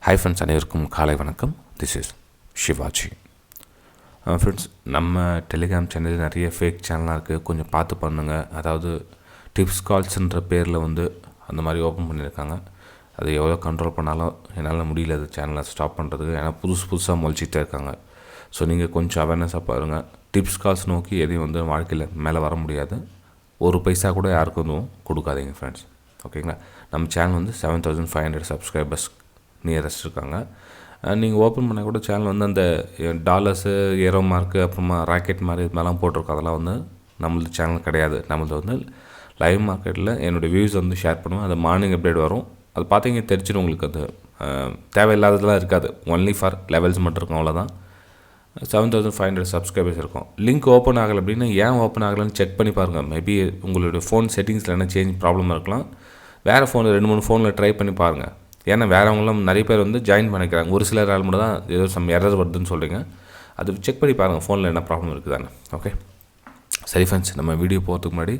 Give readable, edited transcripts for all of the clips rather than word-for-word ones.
Hi friends, அனைவருக்கும் காலை வணக்கம். This is Shivaji. ஃப்ரெண்ட்ஸ், நம்ம டெலிகிராம் சேனலில் நிறைய ஃபேக் சேனலாக இருக்குது, கொஞ்சம் பார்த்து பண்ணுங்கள். அதாவது டிப்ஸ் கால்ஸ்ன்ற பேரில் அந்த மாதிரி ஓப்பன் பண்ணியிருக்காங்க. அது எவ்வளோ கண்ட்ரோல் பண்ணாலும் என்னால் முடியல அது சேனலை ஸ்டாப் பண்ணுறதுக்கு. ஏன்னா புதுசாக முளைச்சிட்டே இருக்காங்க. ஸோ நீங்கள் கொஞ்சம் அவேர்னஸாக பாருங்கள். டிப்ஸ் கால்ஸ் நோக்கி எதையும் வாழ்க்கையில் மேலே வர முடியாது. ஒரு பைசா கூட யாருக்கும் கொடுக்காதீங்க ஃப்ரெண்ட்ஸ், ஓகேங்களா? நம்ம சேனல் 7500 சப்ஸ்கிரைபர்ஸ் நியரஸ்ட் இருக்காங்க. நீங்கள் ஓப்பன் பண்ணால் கூட சேனல் அந்த டாலர்ஸு, ஏரோ மார்க்கு, அப்புறமா ராக்கெட் மாதிரி இது மாதிரிலாம் போட்டிருக்கோம். அதெல்லாம் நம்மளது சேனல் கிடையாது. நம்மளது லைவ் மார்க்கெட்டில் என்னோடய வியூஸ் ஷேர் பண்ணுவேன். அது மார்னிங் அப்டேட் வரும். அது பார்த்தீங்க தெரிஞ்சிடும் உங்களுக்கு. அது தேவையில்லாததெல்லாம் இருக்காது. ஒன்லி ஃபார் லெவல்ஸ் மட்டும் இருக்கும், அவ்வளோதான். 7500 சப்ஸ்கிரைபர்ஸ் இருக்கும். லிங்க் ஓப்பன் ஆகலை அப்படின்னா ஏன் ஓப்பன் ஆகலைன்னு செக் பண்ணி பாருங்கள். மேபி உங்களுடைய ஃபோன் செட்டிங்ஸில் என்ன சேஞ்ச் ப்ராப்ளமாக இருக்கலாம். வேறு ஃபோனில் 2-3 ஃபோனில் ட்ரை பண்ணி பாருங்கள். ஏன்னா வேறவங்களாம் நிறைய பேர் ஜாயின் பண்ணிக்கிறாங்க. ஒரு சிலர் ஆள் மட்டும் தான் ஏதோ சம் எரர் வருதுன்னு சொல்கிறீங்க. அது செக் பண்ணி பாருங்கள் ஃபோனில் என்ன ப்ராப்ளம் இருக்குதானே. ஓகே, சரி ஃப்ரெண்ட்ஸ், நம்ம வீடியோ போகிறதுக்கு முன்னாடி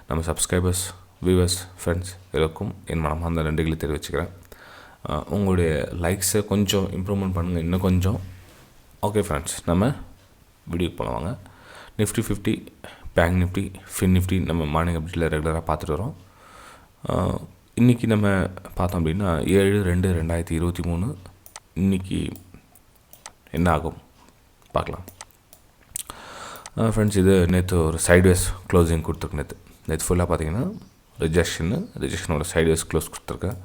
நம்ம சப்ஸ்கிரைபர்ஸ், வியூவர்ஸ், ஃப்ரெண்ட்ஸ் எல்லோருக்கும் என் மனமார்ந்த நன்றிகளை தெரிவிச்சுக்கிறேன். உங்களுடைய லைக்ஸை கொஞ்சம் இம்ப்ரூவ்மெண்ட் பண்ணுங்கள், இன்னும் கொஞ்சம். ஓகே ஃப்ரெண்ட்ஸ், நம்ம வீடியோக்கு போகலாம் வாங்க. Nifty 50, bank Nifty, fin Nifty நம்ம மார்னிங் அப்டேட்டில் ரெகுலராக பார்த்துட்டு வரோம். இன்றைக்கி நம்ம பார்த்தோம் அப்படின்னா 7/2/2023 இன்றைக்கி என்ன ஆகும் பார்க்கலாம். ஃப்ரெண்ட்ஸ், இது நேற்று ஒரு சைட்வேஸ் க்ளோசிங் கொடுத்துருக்கு. நேற்று ஃபுல்லாக பார்த்தீங்கன்னா ரிஜெக்ஷனோட சைட்வேஸ் க்ளோஸ் கொடுத்துருக்கேன்.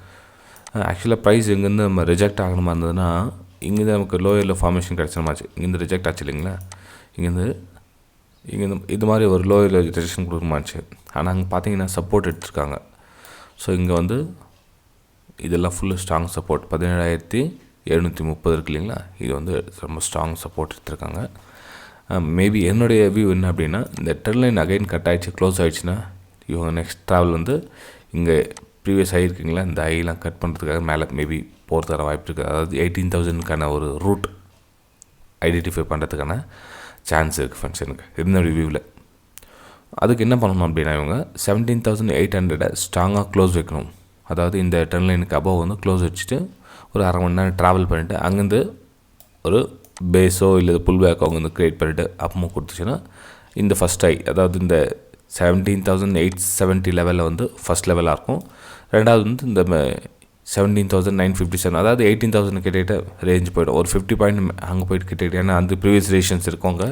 ஆக்சுவலாக ப்ரைஸ் இங்கேருந்து நம்ம ரிஜெக்ட் ஆகணுமா இருந்ததுன்னா இங்கேருந்து நமக்கு லோயரில் ஃபார்மேஷன் கிடச்ச மாதிரி. இங்கேருந்து ரிஜெக்ட் ஆச்சு இல்லைங்களா, இங்கேருந்து இது மாதிரி ஒரு லோயரில் ரிஜெக்ஷன் கொடுக்குமாச்சு. ஆனால் அங்கே பார்த்தீங்கன்னா சப்போர்ட் எடுத்துருக்காங்க. ஸோ இங்கே இதெல்லாம் ஃபுல்லு ஸ்ட்ராங் சப்போர்ட் 17,730 இருக்கு இல்லைங்களா. இது ரொம்ப ஸ்ட்ராங் சப்போர்ட் எடுத்துருக்காங்க. மேபி என்னுடைய வியூ என்ன அப்படின்னா, இந்த ட்ரெண்ட் லைன் அகைன் கட் ஆகிடுச்சு, க்ளோஸ் ஆகிடுச்சுன்னா இவங்க நெக்ஸ்ட் ட்ராவல் இங்கே ப்ரீவியஸ் ஆகிருக்குங்களா, இந்த ஐலாம் கட் பண்ணுறதுக்காக மேலே மேபி போகிறதுக்கான வாய்ப்பு இருக்குது. அதாவது 18,000க்கான ஒரு ரூட் ஐடென்டிஃபை பண்ணுறதுக்கான சான்ஸ் இருக்குது ஃப்ரெண்ட்ஸ் எனக்கு என்னுடைய வியூவில். அதுக்கு என்ன பண்ணணும் அப்படின்னா, இவங்க 17,800 ஸ்ட்ராங்காக க்ளோஸ் வைக்கணும். அதாவது இந்த ட்ரெண்ட் லைனுக்கு அபவ் க்ளோஸ் வச்சுட்டு ஒரு அரை மணி நேரம் ட்ராவல் பண்ணிவிட்டு அங்கேருந்து ஒரு பேஸோ இல்லை புல் பேக்கோ அவங்க க்ரியேட் பண்ணிவிட்டு அப்பமும் கொடுத்துச்சுன்னா இந்த ஃபஸ்ட் ஐ, அதாவது இந்த 17,870 லெவலில் ஃபஸ்ட் லெவலாக இருக்கும். ரெண்டாவது இந்த 17,957, அதாவது 18,000 கிட்டே ரேஞ்ச் போய்டும். ஒரு 50 பாயிண்ட் அங்கே போய்ட்டு கிட்டே. ஏன்னா அந்த ப்ரீவியஸ் ரேஷன்ஸ் இருக்கவங்க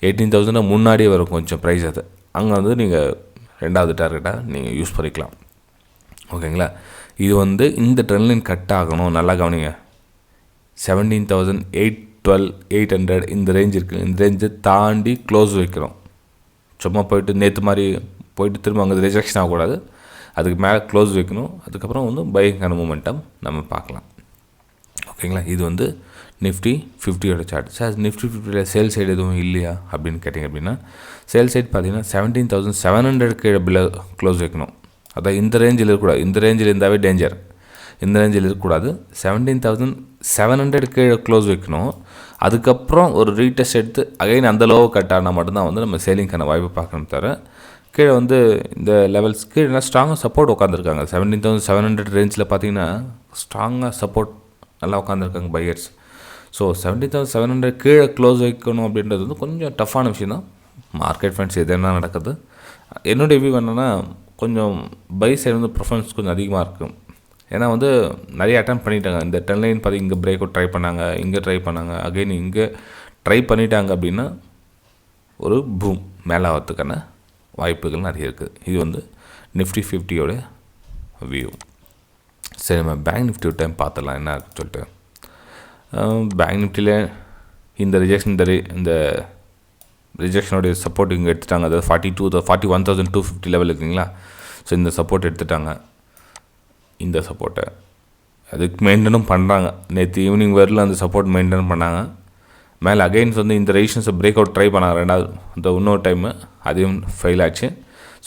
18,000 முன்னாடியே வரும் கொஞ்சம் ப்ரைஸ். அது அங்கே நீங்கள் ரெண்டாவது டார்கெட்டாக நீங்கள் யூஸ் பண்ணிக்கலாம், ஓகேங்களா. இது இந்த ட்ரெண்ட் லைன் கட் ஆகணும். நல்லா கவனிங்க, 17,812, 800 இந்த ரேஞ்ச் இருக்குது. இந்த ரேஞ்சை தாண்டி க்ளோஸ் வைக்கிறோம். சும்மா போயிட்டு நேற்று மாதிரி போயிட்டு திரும்ப அங்கே ரிஜெக்ஷன் ஆகக்கூடாது. அதுக்கு மேலே க்ளோஸ் வைக்கணும். அதுக்கப்புறம் பைக்கான மூமெண்டம் நம்ம பார்க்கலாம், ஓகேங்களா. இது நிஃப்டி 50யோட சார்ட். சார், நிஃப்டி 50யில் சேல் சைடு எதுவும் இல்லையா அப்படின்னு கேட்டிங்க அப்படின்னா, சேல் சைடு பார்த்தீங்கன்னா 17,700 கீழே பில்ல க்ளோஸ் வைக்கணும். அதான் இந்த ரேஞ்சில் இருக்கக்கூடாது. இந்த ரேஞ்சில் இருந்தாவே டேஞ்சர். இந்த ரேஞ்சில் இருக்கக்கூடாது. 17,700 கீழே க்ளோஸ் வைக்கணும். அதுக்கப்புறம் ஒரு ரீடெஸ்ட் எடுத்து அகைன் அந்த லோவை கட் ஆனால் மட்டும்தான் நம்ம சேலிங்க்கான வாய்ப்பு பார்க்கணும். தவிர கீழே இந்த லெவல்ஸ் கீழே ஸ்ட்ராங்காக சப்போர்ட் உட்காந்துருக்காங்க. 17,700 ரேஞ்சில் பார்த்தீங்கன்னா ஸ்ட்ராங்காக சப்போர்ட் நல்லா உட்காந்துருக்காங்க பையர்ஸ். ஸோ 17,700 கீழே க்ளோஸ் வைக்கணும் அப்படின்றது கொஞ்சம் டஃப்பான விஷயம் தான். மார்க்கெட் ஃப்ரெண்ட்ஸ் எது என்ன நடக்குது. என்னுடைய வியூ என்னென்னா, கொஞ்சம் பை சைடு ப்ரிஃபரன்ஸ் கொஞ்சம் அதிகமாக இருக்கும். ஏன்னா நிறைய அட்டம் பண்ணிட்டாங்க. இந்த ட்ரெண்ட் லைன் பார்த்து இங்கே பிரேக் அவுட் ட்ரை பண்ணாங்க, இங்கே ட்ரை பண்ணாங்க, அகைன் இங்கே ட்ரை பண்ணிட்டாங்க அப்படின்னா ஒரு பூம் மேலே ஆகிறதுக்கான வாய்ப்புகள் நிறைய இருக்குது. இது நிஃப்டி 50யோட வியூ. சரி, நம்ம பேங்க் நிஃப்டி ஒரு டைம் பார்த்துடலாம் என்ன சொல்லிட்டு. பேங்க் நிஃப்டியில் இந்த ரிஜெக்ஷனுடைய சப்போர்ட் இங்கே எடுத்துட்டாங்க. அதாவது 41,250 லெவல் இருக்குங்களா. ஸோ இந்த சப்போர்ட் எடுத்துட்டாங்க. இந்த சப்போர்ட்டை அதுக்கு மெயின்டைனும் பண்ணுறாங்க. நேற்று ஈவினிங் வரல அந்த சப்போர்ட் மெயின்டைன் பண்ணாங்க. மேலே அகைன்ஸ் இந்த ரெசிஸ்டன்ஸை பிரேக் அவுட் ட்ரை பண்ணாங்க. ரெண்டாவது இன்னொரு டைமு அதையும் ஃபெயில் ஆச்சு.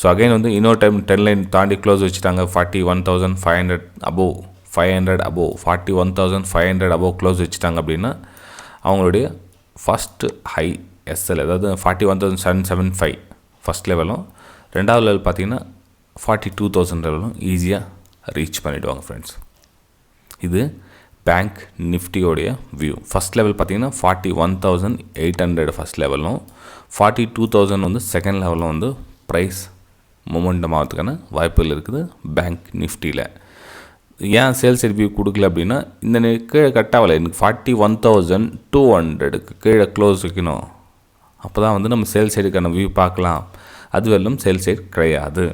ஸோ அகைன் இன்னொரு டைம் 10 லைன் தாண்டி க்ளோஸ் வச்சுட்டாங்க. 41,500 அபோவ் 41,500 அபோவ் க்ளோஸ் வச்சுட்டாங்க அப்படின்னா அவங்களுடைய ஃபஸ்ட்டு ஹை எஸ்எல், அதாவது 41,775 ஃபஸ்ட் லெவலும், ரெண்டாவது லெவல் பார்த்திங்கன்னா 42,000 லெவலும் ஈஸியாக ரீச் பண்ணிவிடுவாங்க ஃப்ரெண்ட்ஸ். இது பேங்க் நிஃப்டியோடைய வியூ. ஃபஸ்ட் லெவல் பார்த்தீங்கன்னா 41,800 ஃபஸ்ட் லெவலும், 42,000 வந்து செகண்ட் லெவலும் வந்து ப்ரைஸ் மொமெண்டம் ஆகிறதுக்கான வாய்ப்புகள் இருக்குது பேங்க் நிஃப்டியில். ஏன் சேல்ஸ் சைட் வியூ கொடுக்கல அப்படின்னா, இந்த கீழே கட் ஆகலை, எனக்கு 41,200க்கு கீழே க்ளோஸ் வைக்கணும், அப்போ தான் வந்து நம்ம சேல்ஸ் சைடுக்கான வியூ பார்க்கலாம். அதுவெல்லாம் சேல்ஸ் சைடு கிடையாது.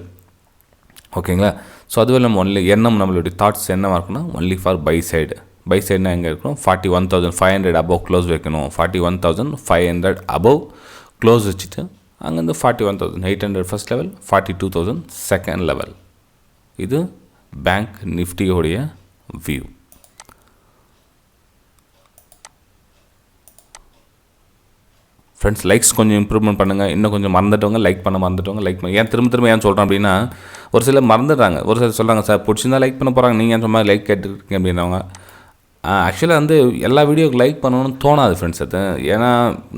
ஓகேங்களா? ஸோ அதுவெல்லாம் ஒன்லி எண்ணம் நம்மளுடைய தாட்ஸ் என்னவாக இருக்குன்னா only for buy side. Buy சைடுனா எங்கே இருக்கணும், 41,500 அபவ் க்ளோஸ் வைக்கணும். 41,500 அபவ் க்ளோஸ் வச்சுட்டு அங்கேருந்து 41,800 ஃபஸ்ட் லெவல், 42,000 செகண்ட் லெவல். இது பேங்க் நிஃப்டியோடைய வியூ. ஃப்ரெண்ட்ஸ், லைக்ஸ் கொஞ்சம் இம்ப்ரூவ்மெண்ட் பண்ணுங்கள். இன்னும் கொஞ்சம் மறந்துட்டவங்க லைக் பண்ண ஏன் திரும்ப ஏன் சொல்கிறேன் அப்படின்னா, ஒரு சிலர் மறந்துடுறாங்க. ஒரு சிலர் சொல்கிறாங்க, சார் பிடிச்சிருந்தா லைக் பண்ண போகிறாங்க, நீங்கள் ஏன் சொன்ன மாதிரி லைக் கேட்டுருக்கீங்க அப்படின்னவங்க. ஆக்சுவலாக வந்து எல்லா வீடியோக்கு லைக் பண்ணணும்னு தோணாது ஃப்ரெண்ட்ஸ். அது ஏன்னா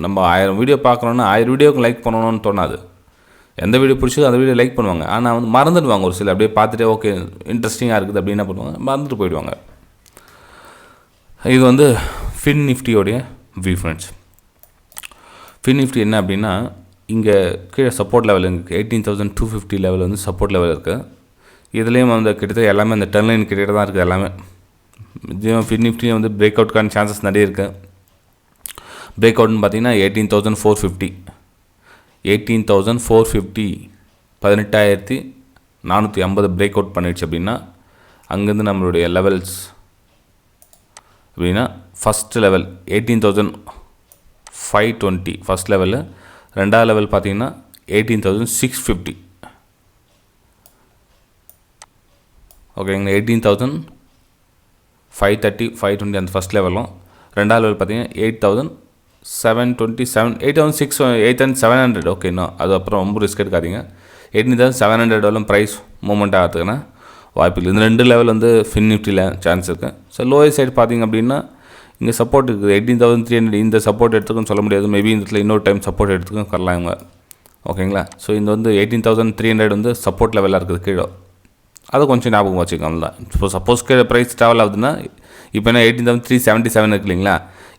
நம்ம 1000 வீடியோ பார்க்குறோன்னா 1000 வீடியோக்கு லைக் பண்ணணும்னு தோணாது. எந்த வீடியோ பிடிச்சதோ அந்த வீடியோ லைக் பண்ணுவாங்க. ஆனால் வந்து மறந்துடுவாங்க. ஒரு சில அப்படியே பார்த்துட்டே ஓகே இன்ட்ரெஸ்டிங்காக இருக்குது அப்படின்னு என்ன பண்ணுவாங்க, மறந்துட்டு போயிடுவாங்க. இது வந்து ஃபின் நிஃப்டியோடைய வியூ ஃப்ரெண்ட்ஸ். ஃபின் நிஃப்டி என்ன அப்படின்னா, இங்கே கீழே சப்போர்ட் லெவல் இருக்குது, 18,250 லெவல் வந்து சப்போர்ட் லெவல் இருக்குது. இதுலேயும் வந்து கிட்டத்தட்ட எல்லாமே அந்த டர்ன் லைன் கிட்டே தான் இருக்குது எல்லாமே. ஃபின் நிஃப்டி வந்து பிரேக் அவுட்கான சான்சஸ் நிறைய இருக்குது. பிரேக் அவுட்னு பார்த்தீங்கன்னா 18,450 18,450 பிரேக் அவுட் பண்ணிடுச்சு அப்படின்னா, அங்கேருந்து நம்மளுடைய லெவல்ஸ் அப்படின்னா ஃபஸ்ட்டு லெவல் 18,520 ஃபஸ்ட் லெவலு. ரெண்டாவது லெவல் பார்த்தீங்கன்னா 18,650. ஓகேங்களா? 18,530 520 அந்த ஃபஸ்ட் லெவலும். ரெண்டாவது லெவல் பார்த்தீங்கன்னா 8,727 8,700. ஓகே, இன்னும் அது அப்புறம் ரொம்ப ரிஸ்க் எடுக்காதீங்க. 18,700 ப்ரைஸ் மூவ்மெண்ட் ஆகிறதுக்குன்னா வாய்ப்பு இல்லை. இந்த ரெண்டு லெவல் வந்து ஃபின் நிஃப்டியில் சான்ஸ் இருக்குது. ஸோ லோயர் சைடு பார்த்தீங்க அப்படின்னா இங்கே சப்போர்ட் இருக்குது 18,300. இந்த சப்போர்ட் எடுத்துக்குன்னு சொல்ல முடியாது. மேபி இந்த இடத்துல இன்னொரு டைம் சப்போர்ட் எடுத்துக்கும் வரலாம் இவங்க. ஓகேங்களா? ஸோ இந்த வந்து 18,300 வந்து சப்போர்ட் லெவலாக இருக்குது கீழே. அதை கொஞ்சம் ஞாபகம் வச்சுக்கோங்க தான். இப்போ சப்போஸ் கீழே ப்ரைஸ் ட்ராவல் ஆகுதுன்னா, இப்போ என்ன 18,377 இருக்கு இல்லைங்களா,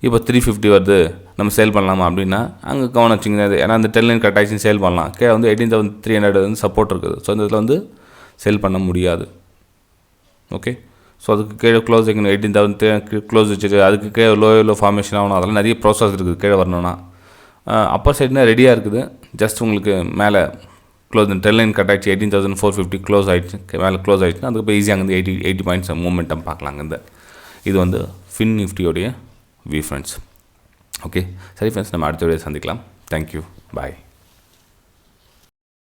இப்போ 350 வருது, நம்ம சேல் பண்ணலாமா அப்படின்னா அங்கே கவனம் வச்சிங்க. ஏன்னா அந்த 10 லைன் கட் ஆகிடுச்சு, சேல் பண்ணலாம். கீழே வந்து 18,300 வந்து சப்போர்ட் இருக்குது. ஸோ இந்த இதில் வந்து சேல் பண்ண முடியாது. ஓகே, ஸோ அதுக்கு கீழே க்ளோஸ் வைக்கணும். 18,000 க்ளோஸ் வச்சுட்டு அதுக்கு கீழே லோ ஃபார்மேஷன் ஆகணும். அதெல்லாம் நிறைய ப்ராசஸ் இருக்குது கீழே வரணும்னா. அப்பர் சைடுனா ரெடியாக இருக்குது. ஜஸ்ட் உங்களுக்கு மேலே க்ளோஸ் 10 லைன் கட் ஆகிடுச்சு, 18,450 க்ளோஸ் ஆகிடுச்சு, மேலே க்ளோஸ் ஆகிடுச்சுன்னா அதுக்கு போய் ஈஸியாக அங்கே 80 பாயிண்ட்ஸ் மூமெண்டம் பார்க்கலாங்க. இது வந்து ஃபின் நிஃப்டியோடைய வியூ ஃப்ரெண்ட்ஸ். ஓகே, சரி ஃப்ரெண்ட்ஸ், நம்ம அடுத்த வீடியோ சந்திக்கலாம். தேங்க்யூ, பாய்.